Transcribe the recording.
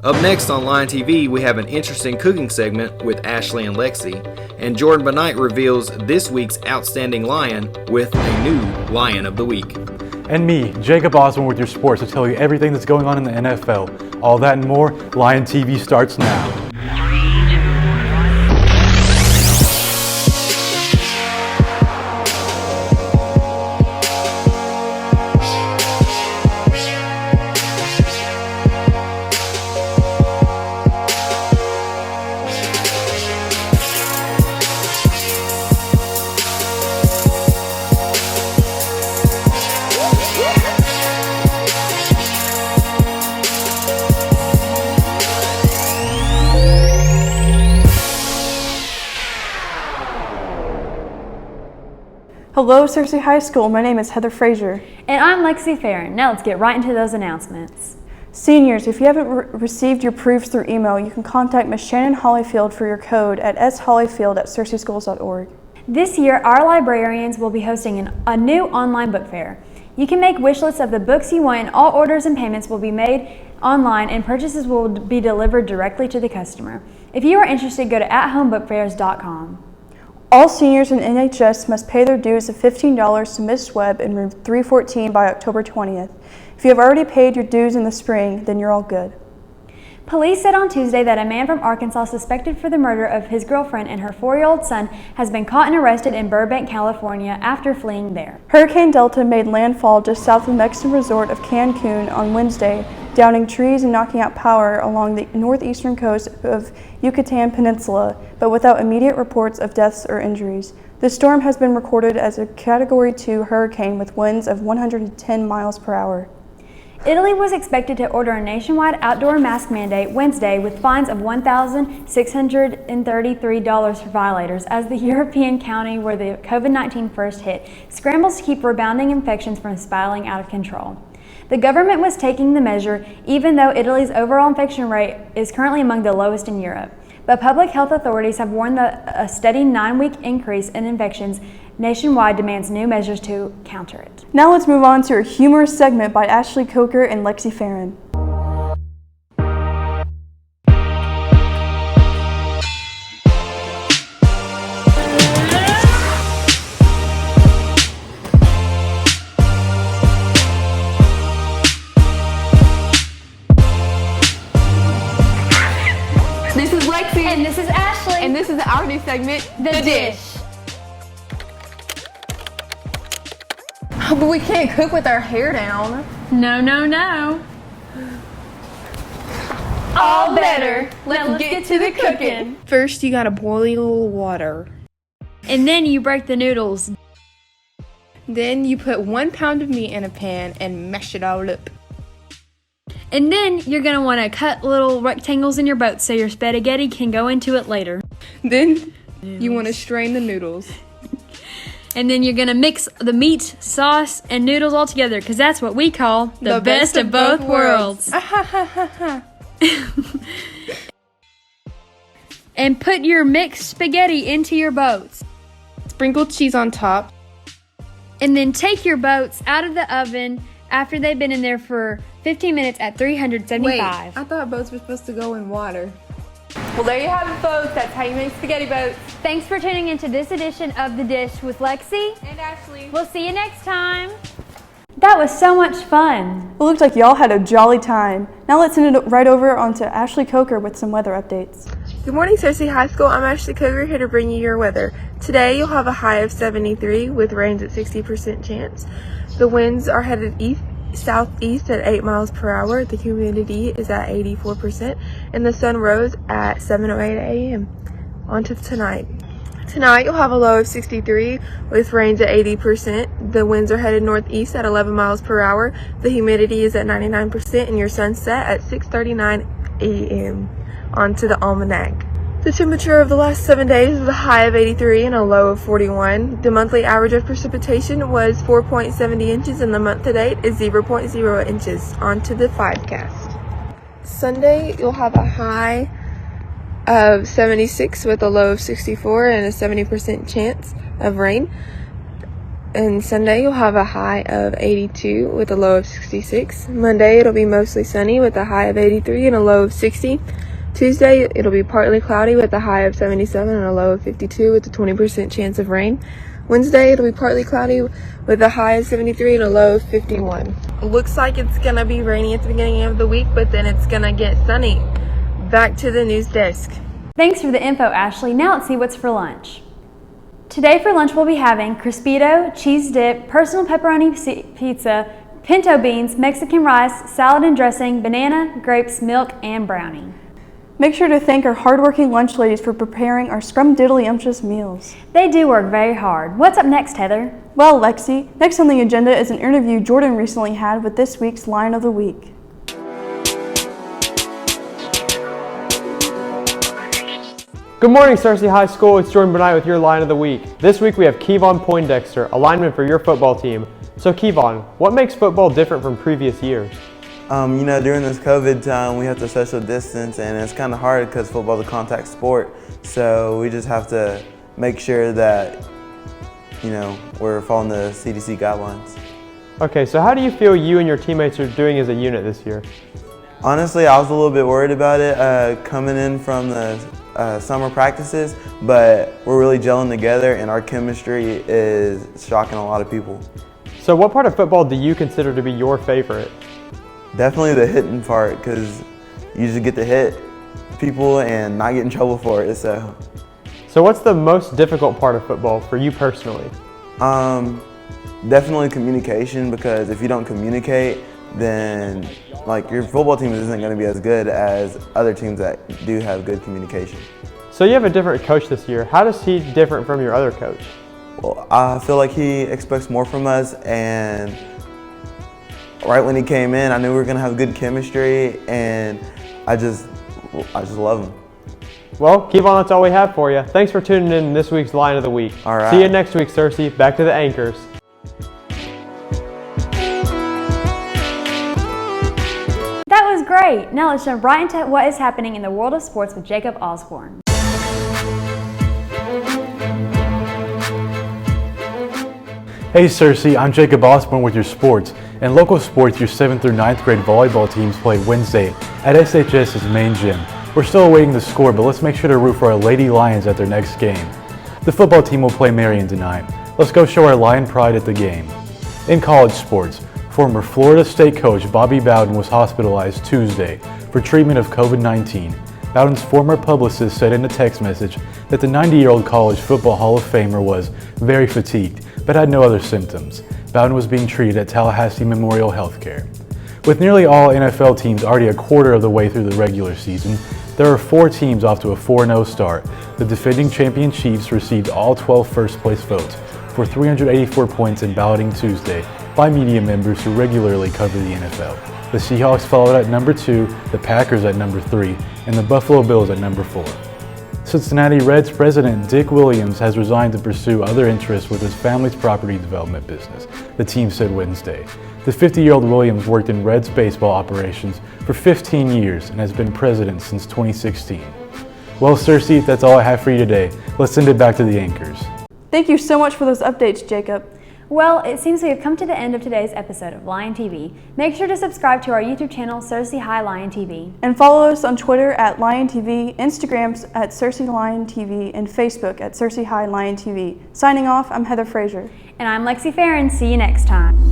Up next on Lion TV, we have an interesting cooking segment with Ashley and Lexi, and Jordan Benight reveals this week's outstanding lion with a new Lion of the Week. And me, Jacob Osborne with your sports to tell you everything that's going on in the NFL. All that and more, Lion TV starts now. Hello, Searcy High School. My name is Heather Frazier. And I'm Lexi Farron. Now let's get right into those announcements. Seniors, if you haven't received your proofs through email, you can contact Ms. Shannon Hollyfield for your code at shollyfield@searcyschools.org. This year, our librarians will be hosting a new online book fair. You can make wish lists of the books you want, and all orders and payments will be made online, and purchases will be delivered directly to the customer. If you are interested, go to athomebookfairs.com. All seniors in NHS must pay their dues of $15 to Miss Webb in room 314 by October 20th. If you have already paid your dues in the spring, then you're all good. Police said on Tuesday that a man from Arkansas suspected for the murder of his girlfriend and her 4-year-old son has been caught and arrested in Burbank, California after fleeing there. Hurricane Delta made landfall just south of the Mexican resort of Cancun on Wednesday, downing trees and knocking out power along the northeastern coast of Yucatan Peninsula, but without immediate reports of deaths or injuries. The storm has been recorded as a Category 2 hurricane with winds of 110 miles per hour. Italy was expected to order a nationwide outdoor mask mandate Wednesday with fines of $1,633 for violators as the European county where the COVID-19 first hit scrambles to keep rebounding infections from spiraling out of control. The government was taking the measure even though Italy's overall infection rate is currently among the lowest in Europe. But public health authorities have warned that a steady 9-week increase in infections nationwide demands new measures to counter it. Now let's move on to a humorous segment by Ashley Coker and Lexi Farron. This is Lexi. And this is Ashley. And this is our new segment, The Dish. Oh, but we can't cook with our hair down. No, no, no. All better. Let's get to the cooking. First, you gotta boil a little water. And then you break the noodles. Then you put 1 pound of meat in a pan and mash it all up. And then you're going to want to cut little rectangles in your boat so your spaghetti can go into it later. Then you want to strain the noodles. And then you're going to mix the meat, sauce, and noodles all together because that's what we call the best of both worlds. And put your mixed spaghetti into your boats. Sprinkle cheese on top. And then take your boats out of the oven after they've been in there for 15 minutes at 375. Wait, I thought boats were supposed to go in water. Well, there you have it, folks. That's how you make spaghetti boats. Thanks for tuning into this edition of The Dish with Lexi and Ashley. We'll see you next time. That was so much fun. It looked like y'all had a jolly time. Now let's send it right over onto Ashley Coker with some weather updates. Good morning, Searcy High School. I'm Ashley Coker here to bring you your weather. Today you'll have a high of 73 with rains at 60% chance. The winds are headed southeast at 8 miles per hour. The humidity is at 84%, and the sun rose at 7:08 a.m. On to tonight. Tonight you'll have a low of 63 with rains at 80%. The winds are headed northeast at 11 miles per hour. The humidity is at 99%, and your sunset at 6:39 a.m. On to the almanac. The temperature of the last 7 days was a high of 83 and a low of 41. The monthly average of precipitation was 4.70 inches, and the month to date is 0.0 inches. On to the 5cast. Sunday, you'll have a high of 76 with a low of 64 and a 70% chance of rain. And Sunday you'll have a high of 82 with a low of 66. Monday it'll be mostly sunny with a high of 83 and a low of 60. Tuesday it'll be partly cloudy with a high of 77 and a low of 52 with a 20% chance of rain. Wednesday it'll be partly cloudy with a high of 73 and a low of 51. Looks like it's gonna be rainy at the beginning of the week, but then it's gonna get sunny. Back to the news desk. Thanks for the info, Ashley. Now let's see what's for lunch. Today for lunch we'll be having Crispito, cheese dip, personal pepperoni pizza, pinto beans, Mexican rice, salad and dressing, banana, grapes, milk, and brownie. Make sure to thank our hardworking lunch ladies for preparing our scrumdiddlyumptious meals. They do work very hard. What's up next, Heather? Well, Lexi, next on the agenda is an interview Jordan recently had with this week's Lion of the Week. Good morning, Searcy High School. It's Jordan Benight with your Lion of the Week. This week we have Kevon Poindexter, a lineman for your football team. So Kevon, what makes football different from previous years? During this COVID time, we have to social distance, and it's kind of hard because football is a contact sport. So we just have to make sure that, we're following the CDC guidelines. Okay, so how do you feel you and your teammates are doing as a unit this year? Honestly, I was a little bit worried about it coming in from the summer practices, but we're really gelling together, and our chemistry is shocking a lot of people. So what part of football do you consider to be your favorite? Definitely the hitting part, because you just get to hit people and not get in trouble for it. So what's the most difficult part of football for you personally? Definitely communication, because if you don't communicate, then your football team isn't going to be as good as other teams that do have good communication. So you have a different coach this year. How does he different from your other coach? Well, I feel like he expects more from us, and right when he came in, I knew we were going to have good chemistry, and I just love him. Well, Kevon, that's all we have for you. Thanks for tuning in this week's Lion of the Week. All right. See you next week, Searcy. Back to the anchors. That was great. Now let's jump right into what is happening in the world of sports with Jacob Osborne. Hey Cersei, I'm Jacob Osborne with your sports. In local sports, your 7th through 9th grade volleyball teams play Wednesday at SHS's main gym. We're still awaiting the score, but let's make sure to root for our Lady Lions at their next game. The football team will play Marion tonight. Let's go show our Lion pride at the game. In college sports, former Florida State coach Bobby Bowden was hospitalized Tuesday for treatment of COVID-19. Bowden's former publicist said in a text message that the 90-year-old college football Hall of Famer was very fatigued, but had no other symptoms. Bowden was being treated at Tallahassee Memorial Healthcare. With nearly all NFL teams already a quarter of the way through the regular season, there are 4 teams off to a 4-0 start. The defending champion Chiefs received all 12 first-place votes for 384 points in balloting Tuesday by media members who regularly cover the NFL. The Seahawks followed at number 2, the Packers at number 3, and the Buffalo Bills at number 4. Cincinnati Reds president Dick Williams has resigned to pursue other interests with his family's property development business, the team said Wednesday. The 50-year-old Williams worked in Reds baseball operations for 15 years and has been president since 2016. Well, Cersei, that's all I have for you today. Let's send it back to the anchors. Thank you so much for those updates, Jacob. Well, it seems we have come to the end of today's episode of Lion TV. Make sure to subscribe to our YouTube channel, Searcy High Lion TV. And follow us on Twitter at Lion TV, Instagram at Searcy Lion TV, and Facebook at Searcy High Lion TV. Signing off, I'm Heather Frazier. And I'm Lexi Farron. See you next time.